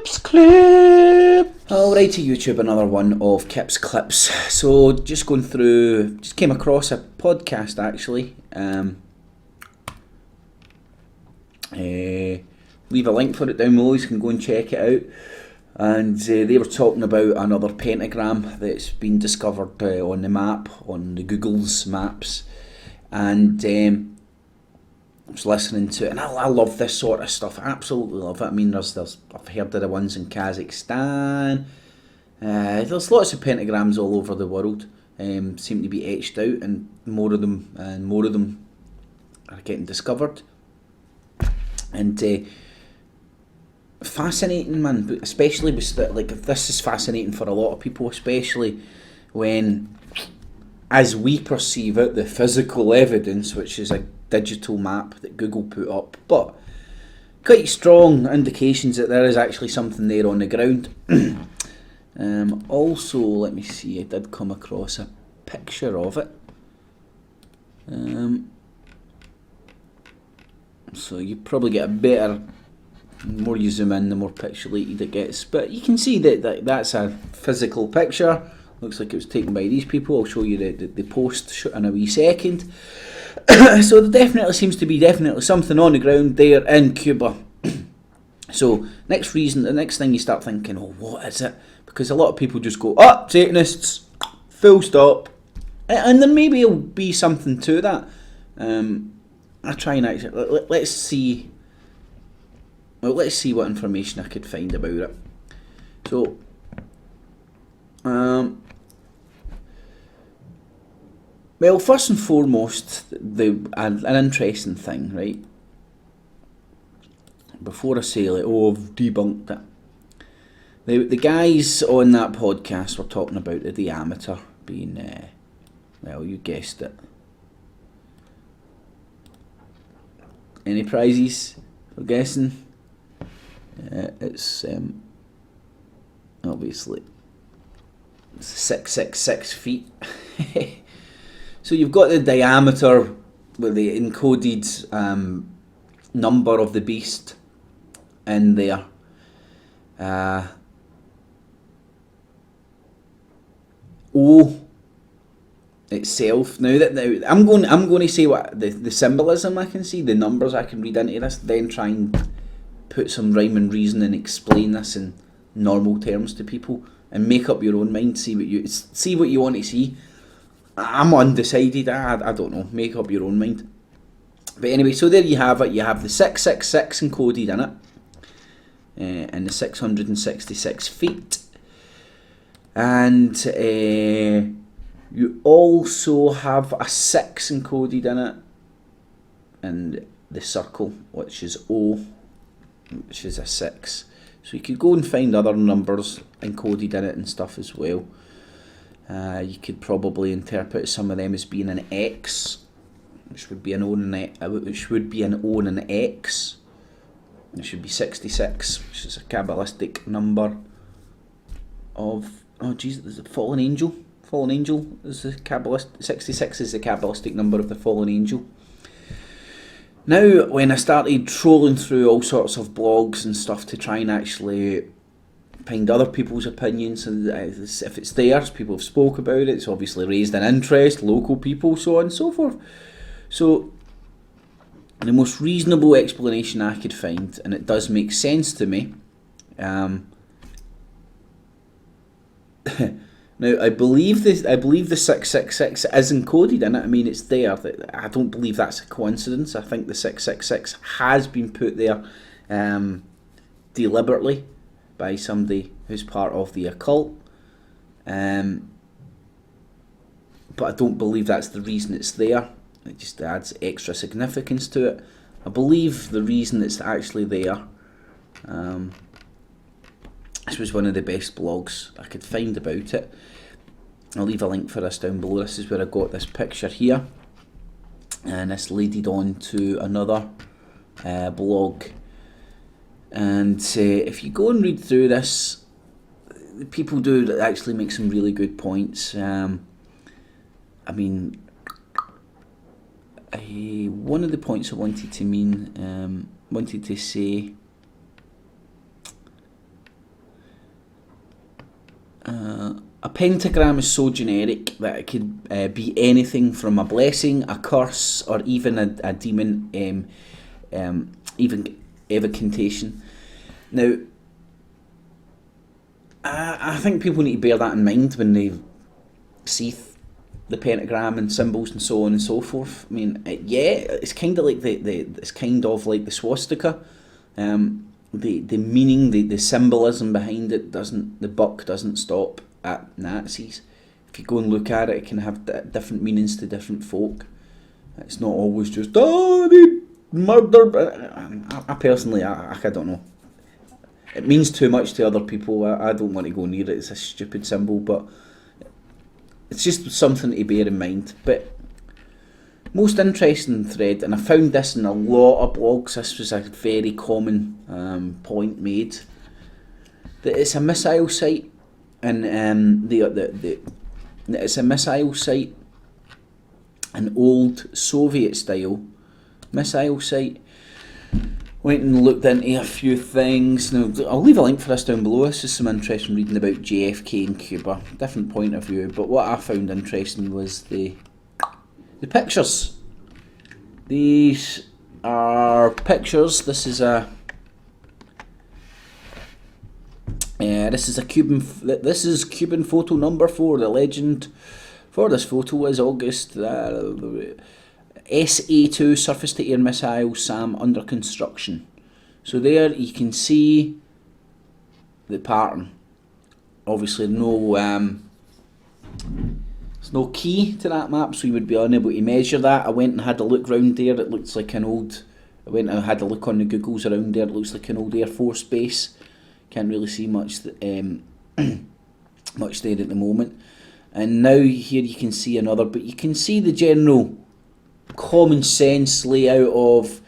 Kips Clip! Alrighty YouTube, another one of Kips Clips. So just going through, just came across a podcast actually. Leave a link for it down below, you can go and check it out. And they were talking about another pentagram that's been discovered on the map, on the Google's maps. And I was listening to it, and I love this sort of stuff. I absolutely love it. I mean, I've heard of the ones in Kazakhstan. There's lots of pentagrams all over the world. Seem to be etched out, and more of them are getting discovered. And fascinating, man. But especially with this is fascinating for a lot of people, especially when, as we perceive it, the physical evidence, which is a digital map that Google put up, but quite strong indications that there is actually something there on the ground. Also, let me see, I did come across a picture of it. So you probably get a better, the more you zoom in, the more pixelated it gets. But you can see that that's a physical picture. Looks like it was taken by these people. I'll show you the post in a wee second. So there definitely seems to be something on the ground there in Cuba. So the next thing you start thinking, oh, what is it? Because a lot of people just go, oh, Satanists, full stop. And there maybe will be something to that. I try and actually, let's see what information I could find about it. So, well, first and foremost, an interesting thing, right? Before I say, like, oh, I've debunked it. The guys on that podcast were talking about the diameter being, well, you guessed it. Any prizes for guessing? It's obviously 666 feet. So you've got the diameter with the encoded number of the beast in there. O itself. Now I'm going to say what the symbolism I can see, the numbers I can read into this, then try and put some rhyme and reason and explain this in normal terms to people, and make up your own mind. See what you want to see. I'm undecided. I don't know. Make up your own mind. But anyway, so there you have it. You have the 666 encoded in it, and the 666 feet, and you also have a 6 encoded in it, and the circle, which is O, which is a 6. So you could go and find other numbers encoded in it and stuff as well. You could probably interpret some of them as being an X, which would be an O and an X. It should be 66, which is a Kabbalistic number of, oh geez, there's a fallen angel. Fallen angel is the Kabbalist. 66 is the Kabbalistic number of the fallen angel. Now, when I started trolling through all sorts of blogs and stuff to try and actually find other people's opinions, and if it's theirs, people have spoke about it, it's obviously raised an interest, local people, so on and so forth. So the most reasonable explanation I could find, and it does make sense to me, now I believe the 666 is encoded in it. I mean, it's there. I don't believe that's a coincidence. I think the 666 has been put there deliberately by somebody who's part of the occult, but I don't believe that's the reason it's there. It just adds extra significance to it. I believe the reason it's actually there, this was one of the best blogs I could find about it. I'll leave a link for this down below. This is where I got this picture here, and this leaded on to another blog. And if you go and read through this, people do actually make some really good points. I mean, one of the points I wanted to say pentagram is so generic that it could be anything from a blessing, a curse, or even a demon, even evocation. Now, I think people need to bear that in mind when they see the pentagram and symbols and so on and so forth. I mean, it's kind of like the swastika. The meaning, the symbolism behind it the buck doesn't stop at Nazis. If you go and look at it, it can have different meanings to different folk. It's not always just, they murdered. I personally, I don't know. It means too much to other people. I don't want to go near it. It's a stupid symbol, but it's just something to bear in mind. But most interesting thread, and I found this in a lot of blogs, this was a very common point made, that it's a missile site, and it's a missile site, an old Soviet style missile site. Went and looked into a few things. Now, I'll leave a link for this down below. This is some interesting reading about JFK in Cuba. Different point of view, but what I found interesting was the pictures. These are pictures. This is a Cuban. This is Cuban photo number 4. The legend for this photo is August. SA-2 surface-to-air missile SAM under construction. So there you can see the pattern. Obviously there's no key to that map, so you would be unable to measure that. I went and had a look round there. It looks like an old... I went and had a look on the Googles around there. It looks like an old Air Force base. Can't really see much much there at the moment. And now here you can see another, but you can see the general common sense layout of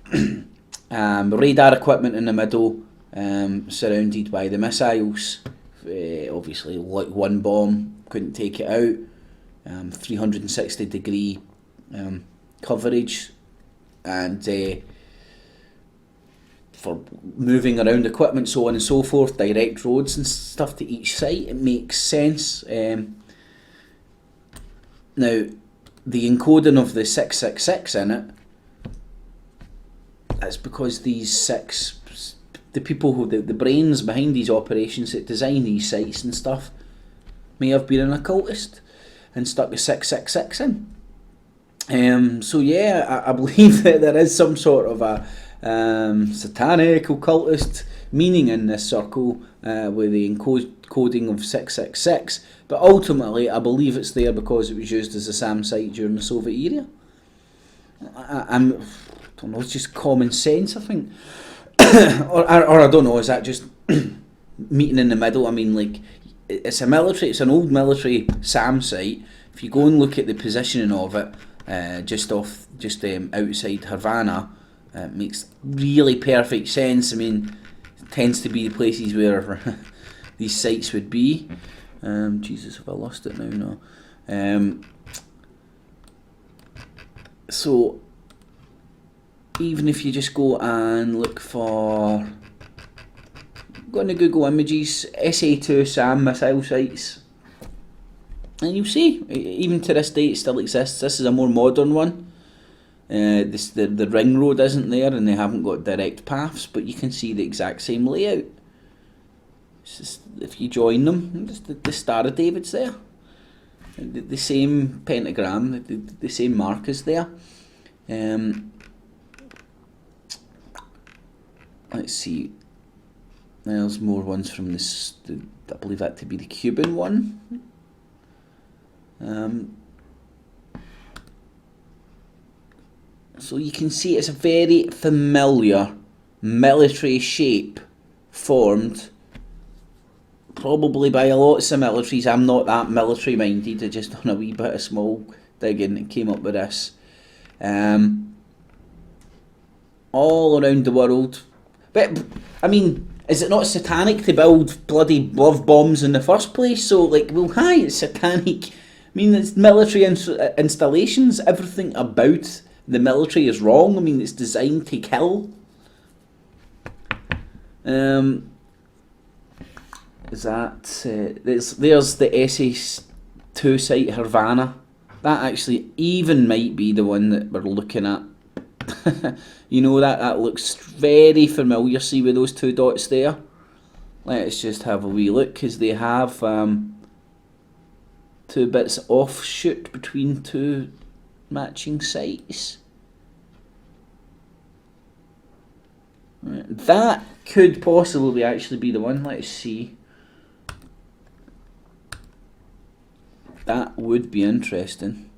radar equipment in the middle, surrounded by the missiles. Obviously, like one bomb couldn't take it out. 360 degree coverage, and for moving around equipment, so on and so forth, direct roads and stuff to each site. It makes sense. Now, the encoding of the 666 in it, that's because the people who, the brains behind these operations that design these sites and stuff, may have been an occultist and stuck the 666 in. So yeah, I believe that there is some sort of a satanic occultist meaning in this circle with the encoding of 666. But ultimately, I believe it's there because it was used as a SAM site during the Soviet era. I don't know, it's just common sense, I think. or I don't know, is that just meeting in the middle? I mean, like, it's an old military SAM site. If you go and look at the positioning of it, just outside Havana, it makes really perfect sense. I mean, it tends to be the places where these sites would be. Jesus, have I lost it now? No. So, even if you just go and look for... Go into Google Images, SA-2 SAM missile sites, and you'll see, even to this day, it still exists. This is a more modern one. The ring road isn't there, and they haven't got direct paths, but you can see the exact same layout. It's just, if you join them, the Star of David's there. The same pentagram, the same mark is there. Let's see. There's more ones from this. I believe that to be the Cuban one. So you can see it's a very familiar military shape formed probably by lots of militaries. I'm not that military minded. I just done a wee bit of small digging and came up with this. All around the world. But, I mean, is it not satanic to build bloody love bombs in the first place? So, like, well, hi, it's satanic. I mean, it's military installations. Everything about the military is wrong. I mean, it's designed to kill. is that there's the SS2 site Havana. That actually even might be the one that we're looking at. You know, that looks very familiar. See with those two dots there. Let's just have a wee look, because they have two bits offshoot between two matching sites. Right. That could possibly actually be the one. Let's see. That would be interesting.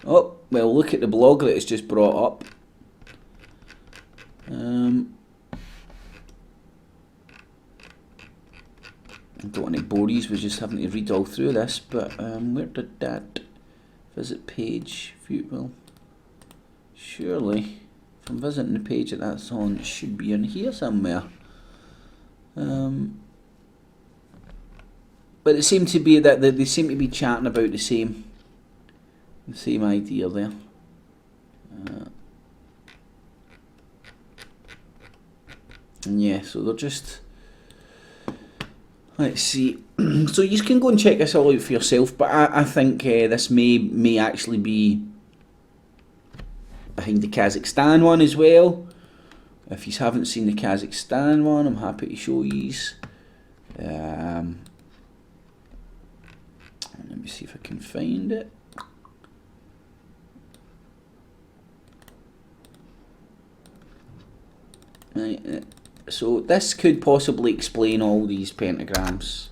Oh, well, look at the blog that it's just brought up. I don't want to bore you with just having to read all through this, but where did that visit page view? Well, surely if I'm visiting the page that that's on, it should be in here somewhere. But it seemed to be that they seem to be chatting about the same idea there. And yeah, so they're just, let's see. So you can go and check this all out for yourself. But I think this may actually be behind the Kazakhstan one as well. If you haven't seen the Kazakhstan one, I'm happy to show you. Let me see if I can find it. Right, so this could possibly explain all these pentagrams.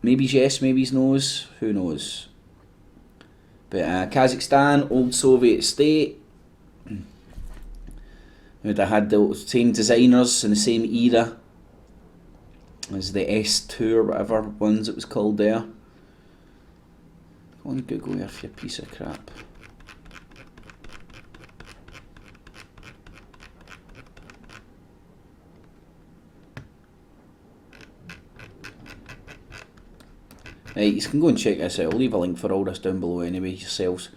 Maybe yes, maybe no's, who knows. But Kazakhstan, old Soviet state. They had the same designers in the same era as the S2 or whatever ones it was called there. Go on Google Earth, you piece of crap. Right, you can go and check this out. I'll leave a link for all this down below anyway yourselves.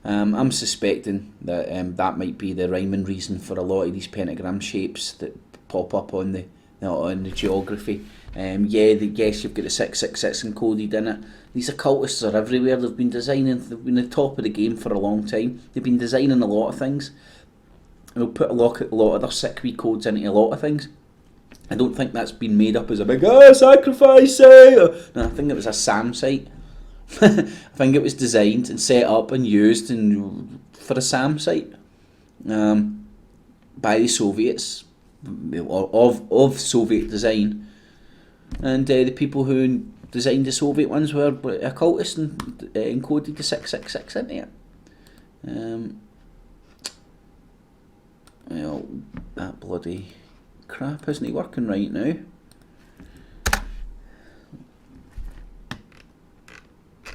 I'm suspecting that that might be the rhyme and reason for a lot of these pentagram shapes that pop up on the geography. Yes, you've got the 666 encoded in it. These occultists are everywhere. They've been on the top of the game for a long time. They've been designing a lot of things. They'll put a lot of their sick wee codes into a lot of things. I don't think that's been made up as a big sacrifice site. No, I think it was a SAM site. I think it was designed and set up and used for a SAM site by the Soviets, of Soviet design, and the people who designed the Soviet ones were occultists and encoded the 666 into it. Well, that bloody crap isn't working right now.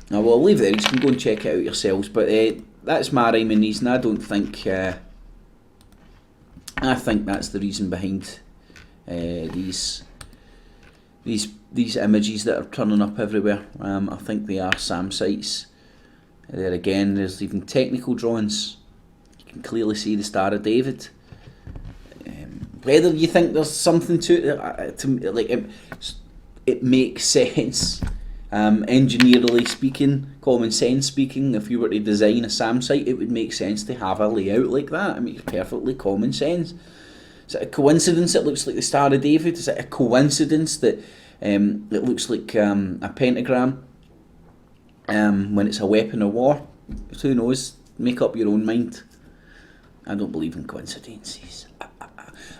Now, well, I'll leave it there. You can go and check it out yourselves. But that's my rhyme and reason. I don't think. I think that's the reason behind these images that are turning up everywhere. I think they are SAM sites. There again, there's even technical drawings. You can clearly see the Star of David. Whether you think there's something to it, it makes sense. Engineerily speaking, common sense speaking, if you were to design a SAM site, it would make sense to have a layout like that. It makes perfectly common sense. Is it a coincidence it looks like the Star of David? Is it a coincidence that it looks like a pentagram when it's a weapon of war? Who knows? Make up your own mind. I don't believe in coincidences.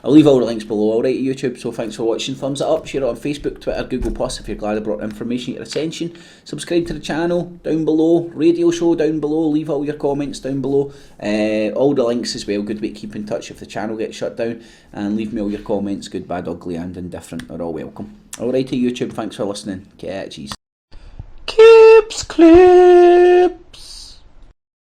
I'll leave all the links below, alright, YouTube, so thanks for watching. Thumbs it up, share it on Facebook, Twitter, Google+, if you're glad I brought information to your attention. Subscribe to the channel down below, radio show down below, leave all your comments down below. All the links as well, good way to keep in touch if the channel gets shut down. And leave me all your comments, good, bad, ugly and indifferent, are all welcome. Alright, YouTube, thanks for listening. Catchies. Keeps clear.